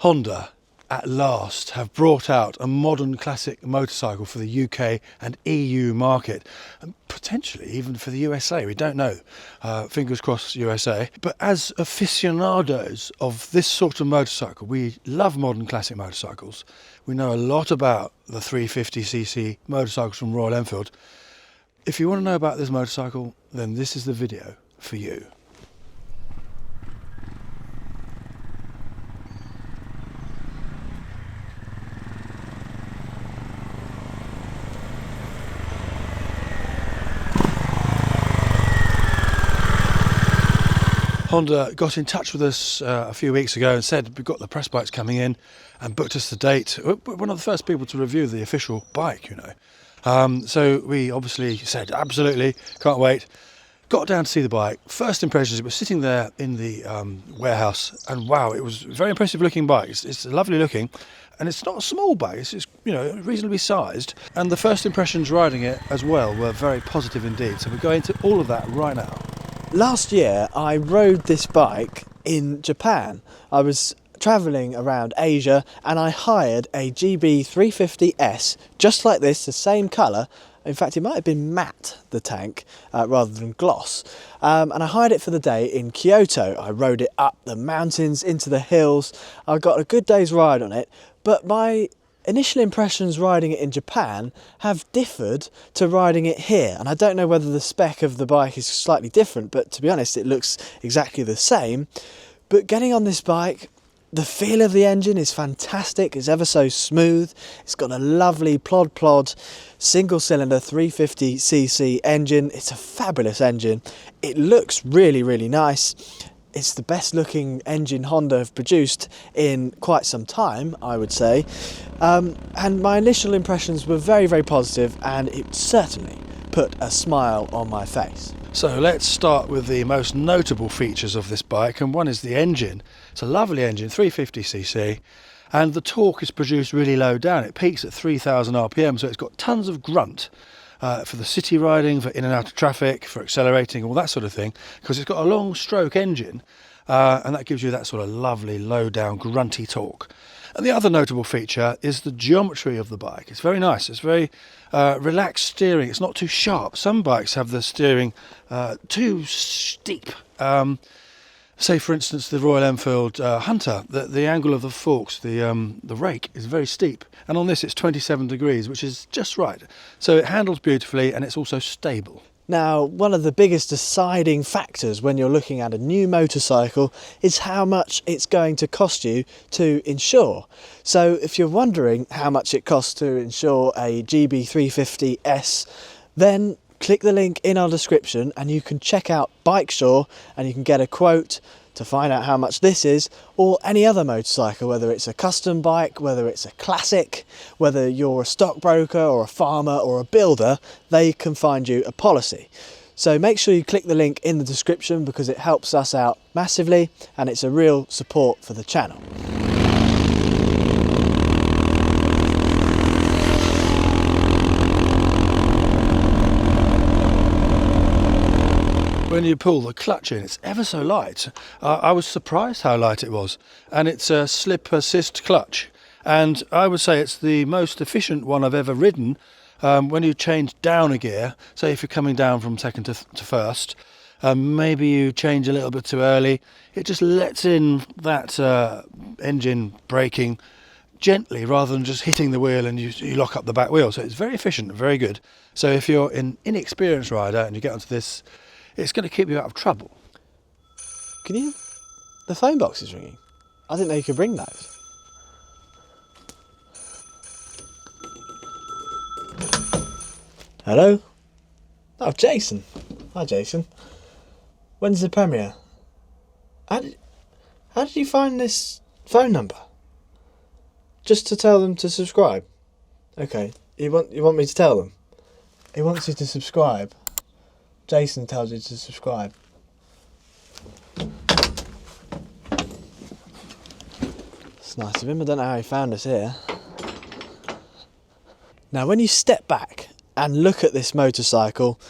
Honda at last have brought out a modern classic motorcycle for the UK and EU market, and potentially even for the USA. We don't know. Fingers crossed USA. But as aficionados of this sort of motorcycle, we love modern classic motorcycles. We know a lot about the 350cc motorcycles from Royal Enfield. If you want to know about this motorcycle, then this is the video for you. Honda got in touch with us a few weeks ago and said we've got the press bikes coming in and booked us the date. We're one of the first people to review the official bike, you know. So we obviously said absolutely, can't wait. Got down to see the bike. First impressions, it was sitting there in the warehouse, and wow, it was a very impressive looking bike. It's lovely looking, and it's not a small bike. It's you know, reasonably sized. And the first impressions riding it as well were very positive indeed. So we're going into all of that right now. Last year I rode this bike in Japan. I was travelling around Asia and I hired a GB350S just like this, the same colour. In fact, it might have been matte, the tank, rather than gloss. And I hired it for the day in Kyoto. I rode it up the mountains, into the hills. I got a good day's ride on it, but my initial impressions riding it in Japan have differed to riding it here, and I don't know whether the spec of the bike is slightly different, but to be honest it looks exactly the same. But getting on this bike, the feel of the engine is fantastic. It's ever so smooth. It's got a lovely plod single cylinder 350cc engine. It's a fabulous engine. It looks really nice. It's the best looking engine Honda have produced in quite some time, I would say. And my initial impressions were very positive, and it certainly put a smile on my face. So let's start with the most notable features of this bike, and one is the engine. It's a lovely engine, 350cc, and the torque is produced really low down. It peaks at 3,000 RPM, so it's got tons of grunt. For the city riding, for in and out of traffic, for accelerating, all that sort of thing, because it's got a long stroke engine, and that gives you that sort of lovely low down grunty torque. And the other notable feature is the geometry of the bike. It's very nice. It's very relaxed steering. It's not too sharp. Some bikes have the steering too steep. Say, for instance, the Royal Enfield Hunter, the angle of the forks, the rake is very steep. And on this, it's 27 degrees, which is just right. So it handles beautifully, and it's also stable. Now, one of the biggest deciding factors when you're looking at a new motorcycle is how much it's going to cost you to insure. So if you're wondering how much it costs to insure a GB350S, then click the link in our description and you can check out BikeSure and you can get a quote to find out how much this is, or any other motorcycle, whether it's a custom bike, whether it's a classic, whether you're a stockbroker or a farmer or a builder, they can find you a policy. So make sure you click the link in the description because it helps us out massively and it's a real support for the channel. When you pull the clutch in, it's ever so light. I was surprised how light it was, and it's a slip assist clutch, and I would say it's the most efficient one I've ever ridden. When you change down a gear, say if you're coming down from second to first, maybe you change a little bit too early, it just lets in that engine braking gently rather than just hitting the wheel and you lock up the back wheel. So it's very efficient and very good. So if you're an inexperienced rider and you get onto this, it's going to keep you out of trouble. Can you? The phone box is ringing. I didn't know you could ring those. Hello? Oh, Jason. Hi, Jason. When's the premiere? How did you find this phone number? Just to tell them to subscribe? Okay. You want me to tell them? He wants you to subscribe. Jason tells you to subscribe. It's nice of him. I don't know how he found us here. Now, when you step back and look at this motorcycle,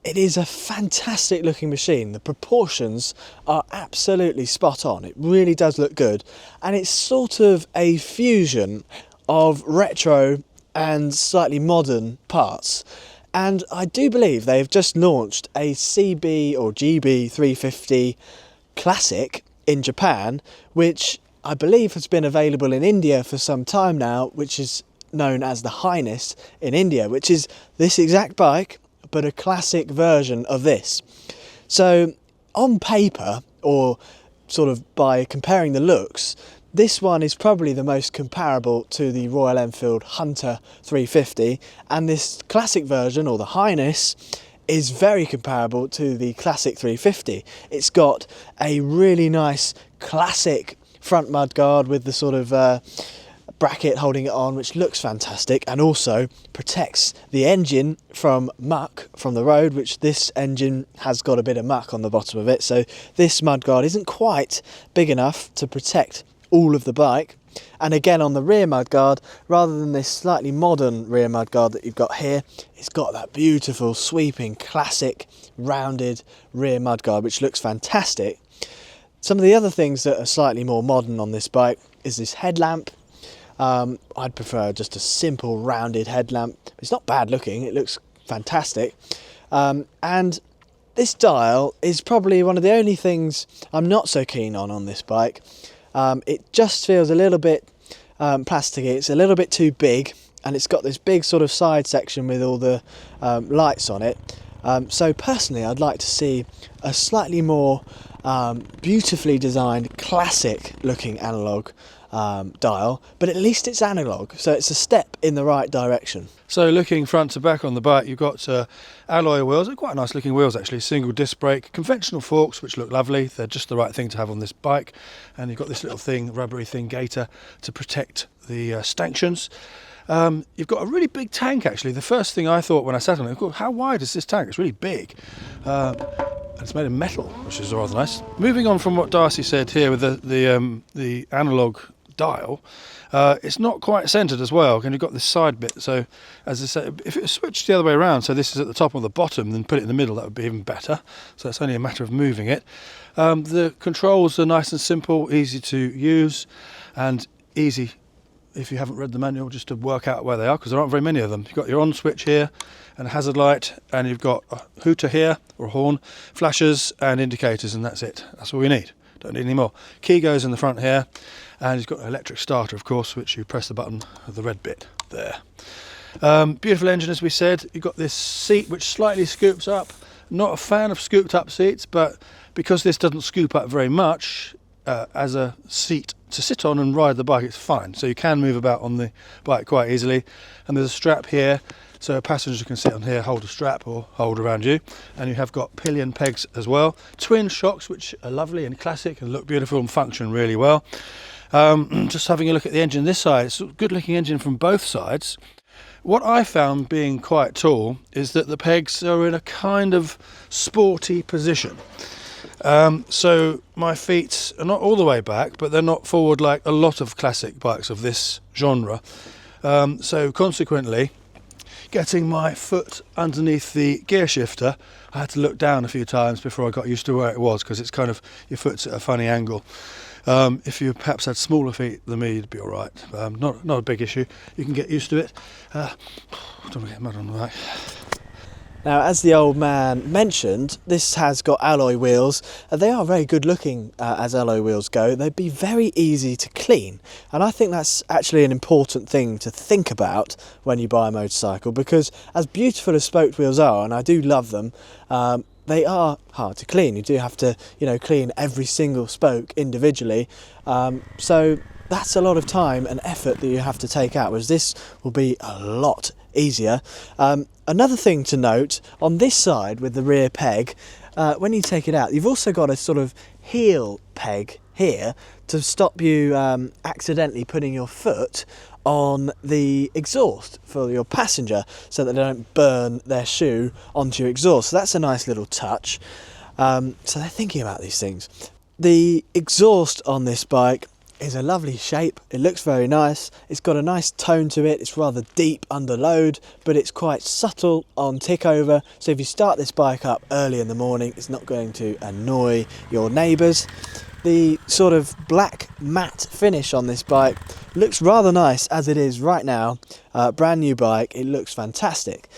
it is a fantastic looking machine. The proportions are absolutely spot on. It really does look good. And it's sort of a fusion of retro and slightly modern parts. And I do believe they've just launched a CB or GB350 Classic in Japan, which I believe has been available in India for some time now, which is known as the Highness in India, which is this exact bike but a classic version of this. So on paper, or sort of by comparing the looks, this one is probably the most comparable to the Royal Enfield Hunter 350, and this classic version, or the Highness, is very comparable to the Classic 350. It's got a really nice classic front mudguard with the sort of bracket holding it on, which looks fantastic, and also protects the engine from muck from the road, which this engine has got a bit of muck on the bottom of it, so this mudguard isn't quite big enough to protect all of the bike. And again, on the rear mudguard, rather than this slightly modern rear mudguard that you've got here, it's got that beautiful sweeping classic rounded rear mudguard, which looks fantastic. Some of the other things that are slightly more modern on this bike is this headlamp. I'd prefer just a simple rounded headlamp. It's not bad looking, it looks fantastic. And this dial is probably one of the only things I'm not so keen on this bike. It just feels a little bit plasticky, it's a little bit too big, and it's got this big sort of side section with all the lights on it. So personally, I'd like to see a slightly more beautifully designed, classic looking analogue dial, but at least it's analog, so it's a step in the right direction. So looking front to back on the bike, you've got alloy wheels. They're quite nice looking wheels actually, single disc brake, conventional forks which look lovely. They're just the right thing to have on this bike, and you've got this little thing, rubbery thing, gaiter to protect the stanchions. You've got a really big tank actually. The first thing I thought when I sat on it, how wide is this tank? It's really big. And it's made of metal, which is rather nice. Moving on from what Darcy said here with the analog dial, it's not quite centered as well, and you've got this side bit. So as I say, if it was switched the other way around, so this is at the top or the bottom, then put it in the middle, that would be even better. So it's only a matter of moving it. The controls are nice and simple, easy to use, and easy, if you haven't read the manual, just to work out where they are, because there aren't very many of them. You've got your on switch here and a hazard light, and you've got a hooter here, or a horn, flashers and indicators, and that's it. That's all you need. Don't need any more. Key goes in the front here, and you've got an electric starter, of course, which you press the button with the red bit there. Beautiful engine, as we said. You've got this seat which slightly scoops up. Not a fan of scooped up seats, but because this doesn't scoop up very much, as a seat to sit on and ride the bike, it's fine. So you can move about on the bike quite easily. And there's a strap here, so a passenger can sit on here, hold a strap or hold around you. And you have got pillion pegs as well. Twin shocks, which are lovely and classic and look beautiful and function really well. Just having a look at the engine this side, it's a good looking engine from both sides. What I found being quite tall is that the pegs are in a kind of sporty position. So my feet are not all the way back, but they're not forward like a lot of classic bikes of this genre. So consequently, getting my foot underneath the gear shifter, I had to look down a few times before I got used to where it was, because it's kind of, your foot's at a funny angle. If you perhaps had smaller feet than me, you'd be all right. Not a big issue. You can get used to it. Don't want to get mud on the bike. Now, as the old man mentioned, this has got alloy wheels. They are very good looking as alloy wheels go. They'd be very easy to clean. And I think that's actually an important thing to think about when you buy a motorcycle, because as beautiful as spoked wheels are, and I do love them, they are hard to clean. You do have to, clean every single spoke individually. So that's a lot of time and effort that you have to take out, whereas this will be a lot easier. Another thing to note, on this side with the rear peg, when you take it out, you've also got a sort of heel peg here to stop you accidentally putting your foot on the exhaust for your passenger, so that they don't burn their shoe onto your exhaust. So that's a nice little touch. So they're thinking about these things. The exhaust on this bike is a lovely shape. It looks very nice. It's got a nice tone to it. It's rather deep under load, but it's quite subtle on tick over. So if you start this bike up early in the morning, it's not going to annoy your neighbours. The sort of black matte finish on this bike looks rather nice as it is right now. Brand new bike, it looks fantastic.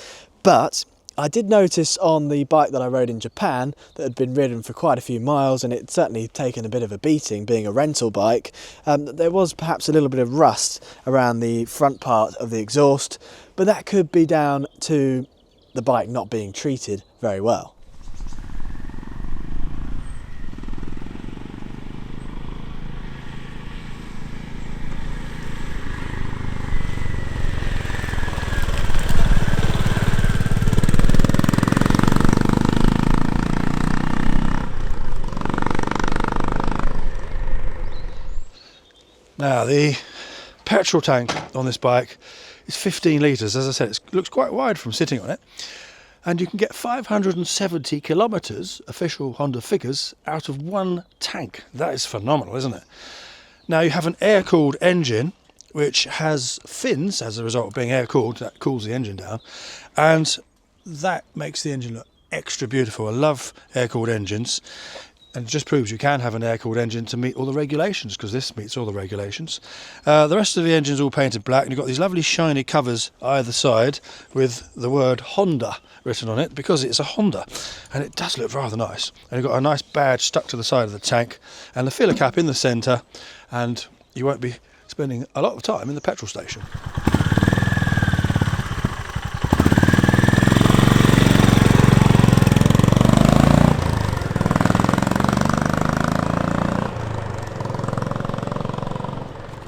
But I did notice on the bike that I rode in Japan that had been ridden for quite a few miles, and it certainly taken a bit of a beating being a rental bike, that there was perhaps a little bit of rust around the front part of the exhaust, but that could be down to the bike not being treated very well. Now, the petrol tank on this bike is 15 litres. As I said, it looks quite wide from sitting on it. And you can get 570 kilometres, official Honda figures, out of one tank. That is phenomenal, isn't it? Now, you have an air-cooled engine, which has fins as a result of being air-cooled. That cools the engine down. And that makes the engine look extra beautiful. I love air-cooled engines. And it just proves you can have an air-cooled engine to meet all the regulations, because this meets all the regulations. The rest of the engine's all painted black, and you've got these lovely shiny covers either side with the word Honda written on it, because it's a Honda, and it does look rather nice. And you've got a nice badge stuck to the side of the tank, and the filler cap in the centre, and you won't be spending a lot of time in the petrol station.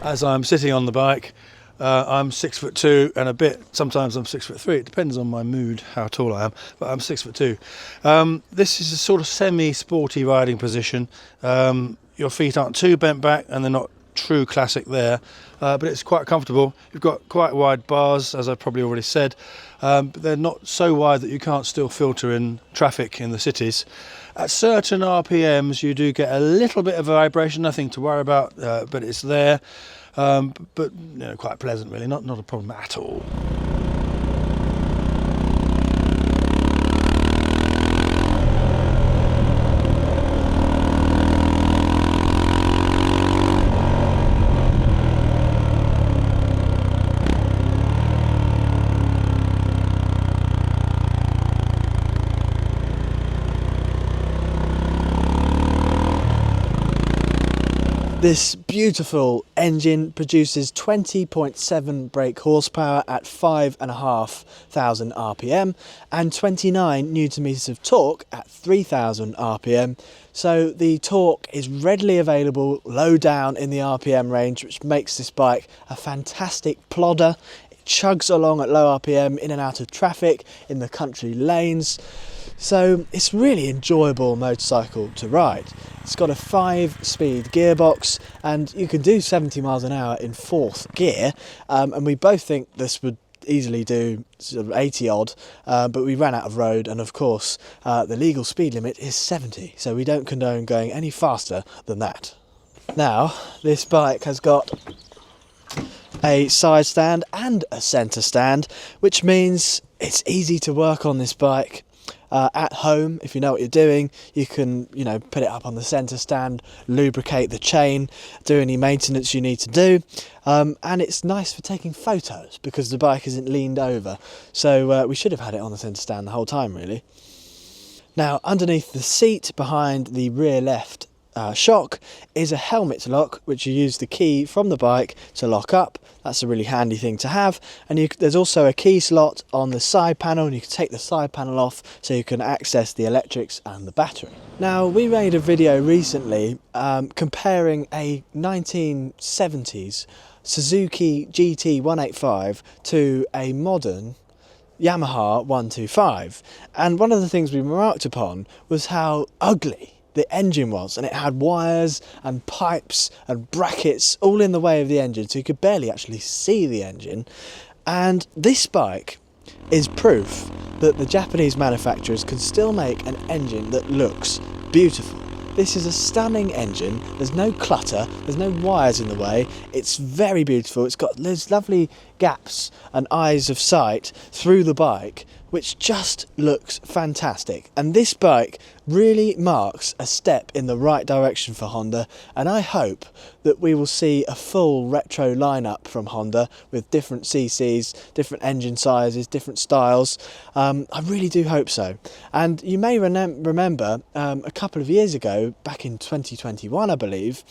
As I'm sitting on the bike, I'm 6'2" and a bit. Sometimes I'm 6'3". It depends on my mood, how tall I am, but I'm 6'2". This is a sort of semi-sporty riding position. Your feet aren't too bent back, and they're not true classic there, but it's quite comfortable. You've got quite wide bars, as I've probably already said, but they're not so wide that you can't still filter in traffic in the cities. At certain RPMs, you do get a little bit of vibration, nothing to worry about, but it's there. But you know, quite pleasant really, not a problem at all. This beautiful engine produces 20.7 brake horsepower at 5,500 RPM and 29 Newton meters of torque at 3,000 RPM. So the torque is readily available low down in the RPM range, which makes this bike a fantastic plodder. It chugs along at low RPM in and out of traffic in the country lanes. So it's really enjoyable motorcycle to ride. It's got a 5-speed gearbox, and you can do 70 miles an hour in 4th gear, and we both think this would easily do sort of 80 odd, but we ran out of road, and of course the legal speed limit is 70, so we don't condone going any faster than that. Now, this bike has got a side stand and a centre stand, which means it's easy to work on this bike. At home, if you know what you're doing, you can, put it up on the centre stand, lubricate the chain, do any maintenance you need to do, and it's nice for taking photos because the bike isn't leaned over. So we should have had it on the centre stand the whole time, really. Now, underneath the seat behind the rear left shock is a helmet lock, which you use the key from the bike to lock up. That's a really handy thing to have. And there's also a key slot on the side panel, and you can take the side panel off so you can access the electrics and the battery. Now, we made a video recently comparing a 1970s Suzuki GT185 to a modern Yamaha 125, and one of the things we remarked upon was how ugly the engine was, and it had wires and pipes and brackets all in the way of the engine, so you could barely actually see the engine. And this bike is proof that the Japanese manufacturers can still make an engine that looks beautiful. This is a stunning engine. There's no clutter, there's no wires in the way. It's very beautiful. It's got those lovely gaps and eyes of sight through the bike, which just looks fantastic. And this bike really marks a step in the right direction for Honda, and I hope that we will see a full retro lineup from Honda with different CCs, different engine sizes, different styles. I really do hope so. And you may remember a couple of years ago, back in 2021 I believe,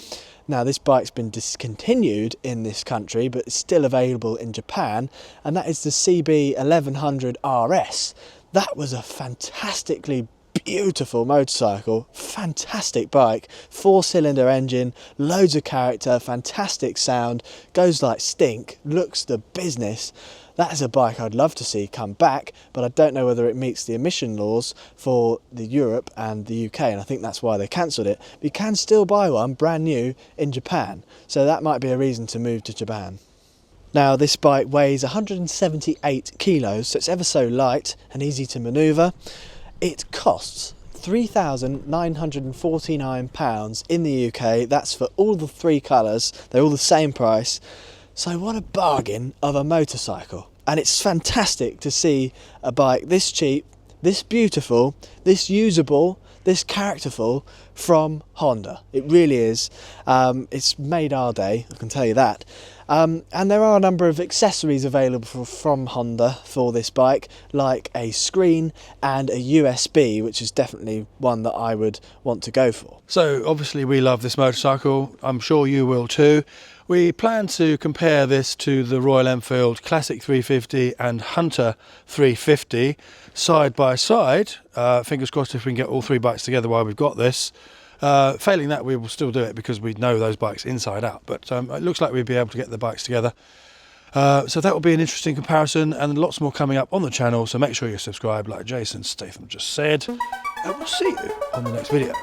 now this bike's been discontinued in this country but it's still available in Japan, and that is the CB1100 RS. That was a fantastically beautiful motorcycle, fantastic bike, 4-cylinder engine, loads of character, fantastic sound, goes like stink, looks the business. That is a bike I'd love to see come back, but I don't know whether it meets the emission laws for the Europe and the UK, and I think that's why they cancelled it. But you can still buy one brand new in Japan, so that might be a reason to move to Japan. Now this bike weighs 178 kilos, so it's ever so light and easy to manoeuvre. It costs £3,949 in the UK. That's for all the three colours. They're all the same price. So what a bargain of a motorcycle. And it's fantastic to see a bike this cheap, this beautiful, this usable, this characterful from Honda. It really is. It's made our day, I can tell you that. And there are a number of accessories available from Honda for this bike, like a screen and a USB, which is definitely one that I would want to go for. So obviously we love this motorcycle. I'm sure you will too. We plan to compare this to the Royal Enfield Classic 350 and Hunter 350 side by side. Fingers crossed if we can get all three bikes together while we've got this. Failing that, we will still do it because we know those bikes inside out. But it looks like we'll be able to get the bikes together. So that will be an interesting comparison, and lots more coming up on the channel. So make sure you're subscribed like Jason Statham just said. And we'll see you on the next video.